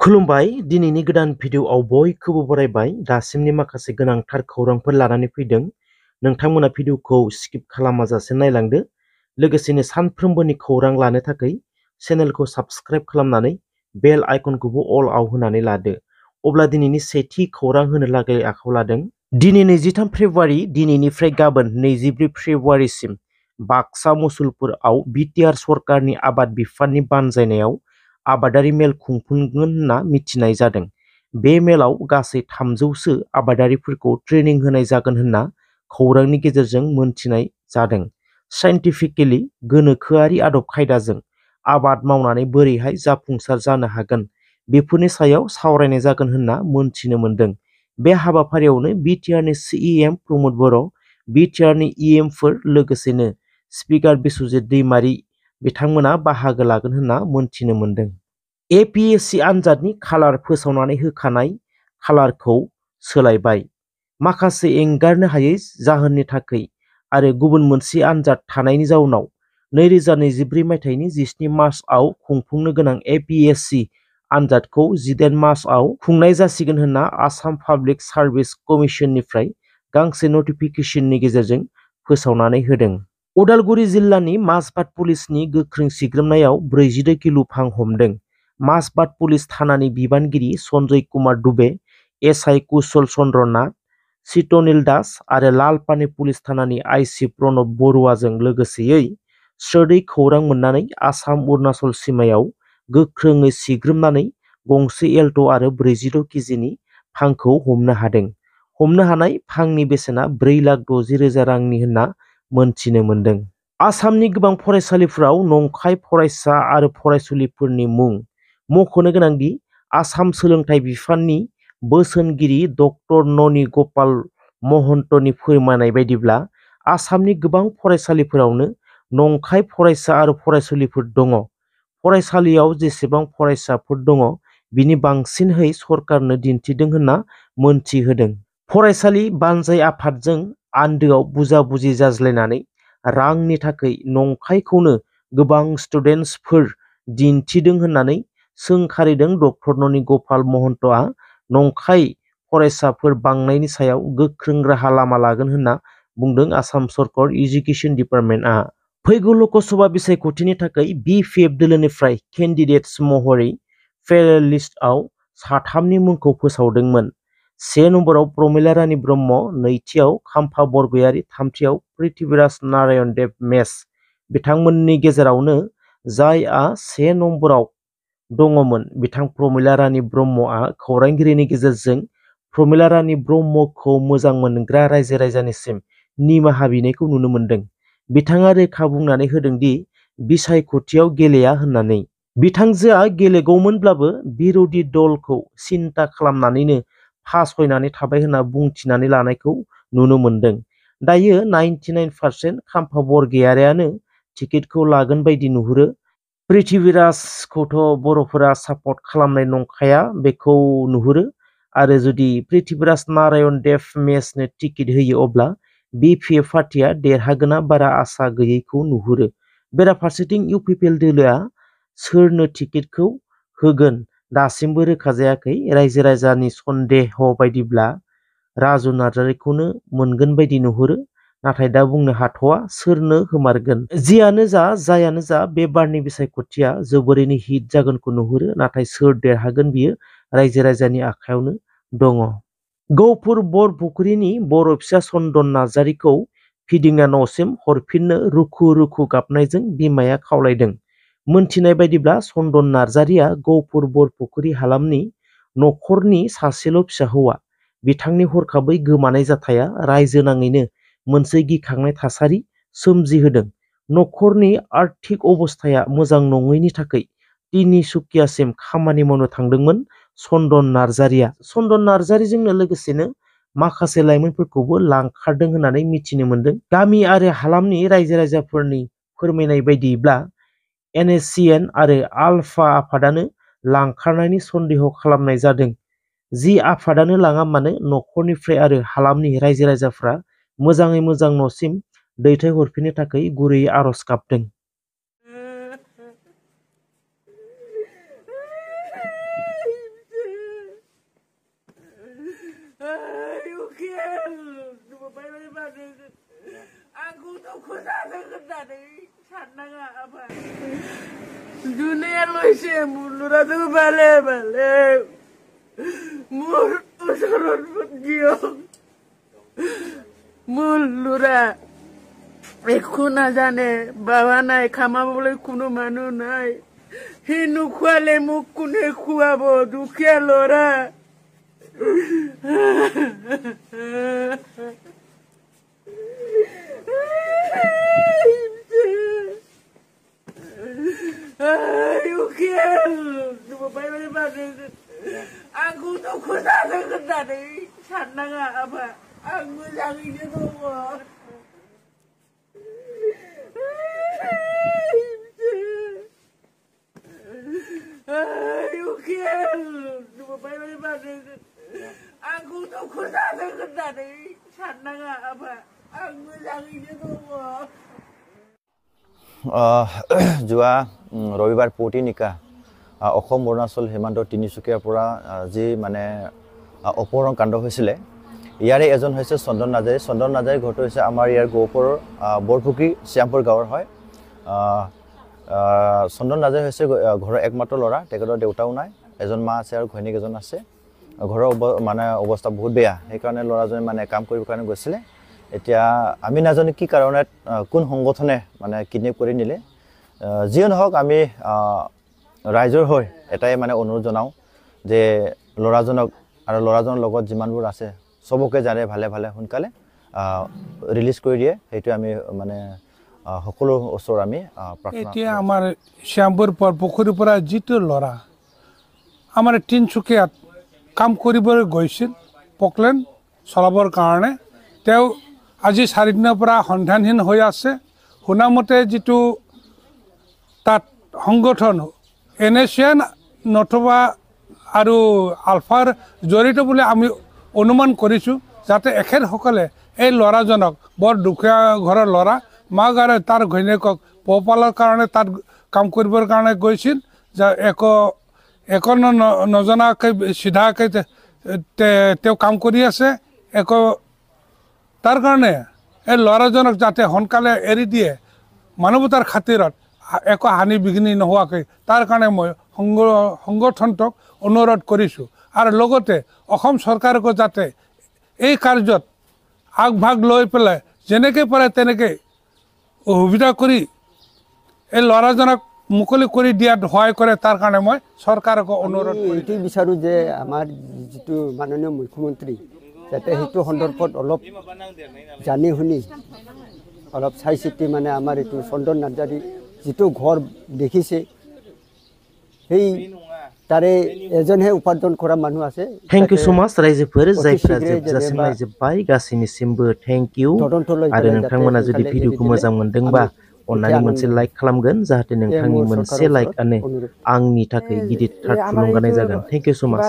खुलुमबाय दिनैनि गोदान भिडिअआव बयखौबो बरायबाय दासिमनि माखासे गोनांथार खौरांफोर लानानै फैदों नोंथांमोना भिडिअखौ स्किप खालामाजासे नायलांदो लोगोसेनो सानफ्रोमबोनि खौरां लानो थाखाय चेनेलखौ साबस्क्राइब खालामनानै बेल आइकनखौबो अल आव होनानै लादो अब्ला दिनैनि सेथि खौरां होनो लागै आखायाव लादों दिनै 23 फेब्रुआरि दिनैनिफ्राय गाबोन 24 फेब्रुआरिसिम बाक्सा मुसलपुराव बिटिआर सरकारनि आबाद बिफाननि बानजायनायाव आबादारि मेल खुंफुंगोन होनना मिथिनाय जादों। बे मेलाव गासै 300सो आबादारिफोरखौ ट्रेनिं होनाय जागोन होनना खौरांनि गेजेरजों मोनथिनाय जादों। साइन्टिफिकेलि गोनोखोआरि आदब खायदाजों आबाद मावनानै बोरैहाय जाफुंसार जानो हागोन बेफोरनि सायाव सावरायनाय जागोन होनना मोनथिनो मोनदों। बे हाबाफारियावनो बिटिआरनि सिइएम प्रमद बर', बिटिआरनि इएमफोर लोगोसेनो स्पिकार बिस्वजित दैमारी बिथांमोना बाहागो लागोन होनना मोनथिनो मोनदों। एपिएससि आनजादनि खालार फोसावनानै होखानाय खालारखौ सोलायबाय। माखासे एंगारनो हायै जाहोननि थाखाय आरो गुबुन मोनसे आनजाद थानायनि जाउनाव 2024 मायथाइनि 17 मार्चआव खुंफुंनो गोनां एपिएससि आनजादखौ 18 मार्चआव खुंनाय जासिगोन होनना आसाम पाब्लिक सार्भिस कमिसननिफ्राय गांसे नटिफिकेसननि गेजेरजों फोसावनानै होदों। उदालगुरि जिल्लानि माजबाद पुलिसनि गोख्रों सिग्रोमनायाव 42 किल' फां हमदों। माजबाद पुलिस थानानि बिबानगिरि सन्जय कुमार दुबे, एसआइ कुशल चन्द्र नाथ, चित्तनील दास आरो लालपानि पुलिस थानानि आइसि प्रणब बरुवाजों लोगोसेयै स्रोदै खौरां मोननानै आसाम अरुणाचल सीमायाव गोख्रोङै सिग्रोमनानै गंसे एल्ट' आरो 42 केजिनि फांखौ हमनो हादों। हमनो हानाय फांनि बेसेना 4,60,000 रांनि होनना मोनथिनो मोनदों। आसामनि गोबां फरायसालिफोराव नंखाय फरायसा आरो फरायसुलिफोरनि मुं मख'नो गोनांदि आसाम सोलोंथाइ बिफाननि बोसोनगिरि डक्टर ननि गपाल महन्तनि फोरमायनाय बायदिब्ला आसामनि गोबां फरायसालिफोरावनो नंखाय फरायसा आरो फरायसुलिफोर दङ। फरायसालियाव जेसेबां फरायसाफोर दङ बिनि बांसिनहै सरकारनो दिन्थिदों होनना मोनथिहोदों। फरायसालि बानजाय आफादजों आन्दोआव बुजा-बुजि जाज्लायनानै रांनि थाखाय नंखायखौनो गोबां स्टुडेन्टसफोर दिन्थिदों होननानै सोंखारिदों। डक्टर ननि गपाल महन्तआ नंखाय फरायसाफोर बांनायनि सायाव गोख्रों राहा लामा लागोन होनना बुंदों। आसाम सरकार एजुकेशन डिपार्टमेन्टआ फैगौ लकसभा बिसायख'थिनि थाखाय बिपिएफ दोलोनिफ्राय केन्डिडेट्स महरै फेडेरेल लिस्टआव 3 मुंखौ फोसावदोंमोन। 1 नम्बराव प्रमिला रानी ब्रह्म, नैथियाव खाम्फा बरगयारी, थामथियाव पृथ्वीराज नारायण देव मेस। बिथांमोननि गेजेरावनो जायआ 1 नम्बराव दङमोन बिथां प्रमिला रानी ब्रह्मआ खौरांगिरिनि गेजेरजों प्रमिला रानी ब्रह्मखौ मोजां मोनग्रा रायजो राजानिसिम निमाहा बिनायखौ नुनो मोनदों। बिथाङा रोखा बुंनानै होदों दि बिसायख'थियाव गेलेया होननानै। बिथांजोआ गेलेगौमोनब्लाबो बिरोधी दलखौ सिन्ता खालामनानैनो फासयनानै थाबाय होनना बुंथिनानै लानायखौ नुनो मोनदों। दायो 99% खाम्फा बरगयारियानो टिकेटखौ लागोन बायदि नुहुरो। पृथ्वीराजखौथ' बर'फोरा सापर्ट खालामनाय नंखाया बेखौ नुहुरो आरो जुदि पृथ्वीराज नारायण देव मेसनो टिकेट होयो अब्ला बिपिएफ पार्टिया देरहागोना बारा आसा गैयैखौ नुहुरो। बेराफारसेथिं इउपिपिएल दोलोआ सोरनो टिकेटखौ होगोन दासिमबो रोखा जायाखै। रायजो राजानि सन्देह बायदिब्ला राजु नार्जारिखौनो मोनगोन बायदि नुहुरो, नाथाय दा बुंनो हाथ'वा सोरनो होमारगोन। जियानो जा जायानो जा बे बारनि बिसायख'थिया जोबोरैनो हिट जागोनखौ नुहुरो, नाथाय सोर देरहागोन बियो रायजो राजानि आखायावनो दङ। गहपुर बरपुखुरिनि बर' फिसा चन्दन नार्जारिखौ फिदिंना न'सिम हरफिननो रुखु रुखु गाबनायजों बिमाया खावलायदों। मोनथिनाय बायदिब्ला चन्दन नार्जारिया गहपुर बरपुखुरि हालामनि नखरनि सासेल' फिसा हौवा। बिथांनि हरखाबै गोमानाय जाथाया रायजो नाङैनो मोनसे गिखांनाय थासारि सोमजिहोदों। नखरनि आर्थिक अबस्थाया मोजां नङैनि थाखाय तिनिसुकियासिम खामानि मावनो थांदोंमोन चन्दन नार्जारिया। चन्दन नार्जारिजोंनो लोगोसेनो माखासे लाइमोनफोरखौबो लांखारदों होननानै मिथिनो मोन्दों। गामि आरो हालामनि रायजो राजाफोरनि फोरमायनाय बायदिब्ला एनएससिएन आरो आलफा आफादानो लांखारनायनि सन्देह खालामनाय जादों। जि आफादानो लाङा मानो नखरनिफ्राय आरो हालामनि रायजो राजाफ्रा मोजाङै मोजां न'सिम दैथायहरफिननो थाखाय गुरैयै आर'ज गाबदों। Aku tuh kusada kendari sananga apa? Dunia loise mulura tuh bale. Mul usaron putio. Mulura. Aku na jane bawa nai kama boleh kuno manu nai. Hinu kuale mukune kuabo dukia lora. Aku tuh kusada kendari sananga apa? Aku sanginya tuh. Aku tuh kusada kendari sananga apa? Aku sanginya tuh. যোৱা ৰবিবাৰ পুৱতি নিশা অসম অৰুণাচল সীমান্তৰ তিনিচুকীয়াৰ পৰা যি মানে অপহৰণ কাণ্ড হৈছিলে ইয়াৰে এজন হৈছে চন্দন নাৰ্জাৰী। চন্দন নাৰ্জাৰীৰ ঘৰটো হৈছে আমাৰ ইয়াৰ গহপুৰৰ বৰপুখুৰী শ্যামপুৰ গাঁৱৰ হয়। চন্দন নাৰ্জাৰী হৈছে ঘৰৰ একমাত্ৰ ল'ৰা, তেখেতৰ দেউতাও নাই, এজন মা আছে আৰু ঘৈণীয়েক এজন আছে। ঘৰৰ মানে অৱস্থা বহুত বেয়া, সেইকাৰণে ল'ৰাজনে মানে কাম কৰিবৰ কাৰণে গৈছিলে। এতিয়া আমি নাজানো কি কাৰণত কোন সংগঠনে মানে কিডনেপ কৰি নিলে। যিয়ে নহওক আমি ৰাইজৰ হৈ এটাই মানে অনুৰোধ জনাওঁ যে ল'ৰাজনক আৰু ল'ৰাজনৰ লগত যিমানবোৰ আছে চবকে যাতে ভালে ভালে সোনকালে ৰিলিজ কৰি দিয়ে, সেইটো আমি মানে সকলো ওচৰ আমি প্ৰাৰ্থনা। এতিয়া আমাৰ শ্যামপুৰ পুখুৰীৰ পৰা যিটো ল'ৰা আমাৰ তিনিচুকীয়াত কাম কৰিবলৈ গৈছিল পকলেণ্ড চলাবৰ কাৰণে, তেওঁ আজি 4 দিনৰ পৰা সন্ধানহীন হৈ আছে। শুনামতে যিটো তাত সংগঠন NACN নতুবা আৰু আলফাৰ জড়িত বুলি আমি অনুমান কৰিছোঁ, যাতে এখেতসকলে এই ল'ৰাজনক বৰ দুখীয়া ঘৰৰ ল'ৰা, মাক আৰু তাৰ ঘৈণীয়েকক পোহপালৰ কাৰণে তাত কাম কৰিবৰ কাৰণে গৈছিল। একো নজনাকৈ চিধাকৈ তেওঁ কাম কৰি আছে। তাৰ কাৰণে এই ল'ৰাজনক যাতে সোনকালে এৰি দিয়ে, মানৱতাৰ খাতিৰত একো হানি বিঘিনি নোহোৱাকৈ, তাৰ কাৰণে মই সংগঠনটোক অনুৰোধ কৰিছোঁ। আৰু লগতে অসম চৰকাৰকো যাতে এই কাৰ্যত আগভাগ লৈ পেলাই যেনেকৈ পাৰে তেনেকৈ সুবিধা কৰি এই ল'ৰাজনক মুকলি কৰি দিয়াত সহায় কৰে, তাৰ কাৰণে মই চৰকাৰকো অনুৰোধ এইটোৱে বিচাৰোঁ যে আমাৰ যিটো মাননীয় মুখ্যমন্ত্ৰী যাতে সেইটো সন্দৰ্ভত অলপ জানি শুনি অলপ চাই চিতি মানে আমাৰ এইটো চন্দন নাৰ্জাৰী যিটো ঘৰ দেখিছে সেই তাৰে এজনহে উপাৰ্জন কৰা মানুহ আছে। থ্যাংক ইউ সো মাচ ৰাইজেফोर जायफ्रा जोबजासिम नायजोब्बाय, गासैनिसिमबो थ्যাংक इउ। आरो नोंथांमोना जुदि भिडिअखौ मोजां मोनदोंबा अन्नानै मोनसे लाइक खालामगोन, जाहाथे नोंथांनि मोनसे लाइकआनो आंनि थाखाय गिदिरथार थुलुंगानाय जागोन। थ्যাংक इउ सो माच।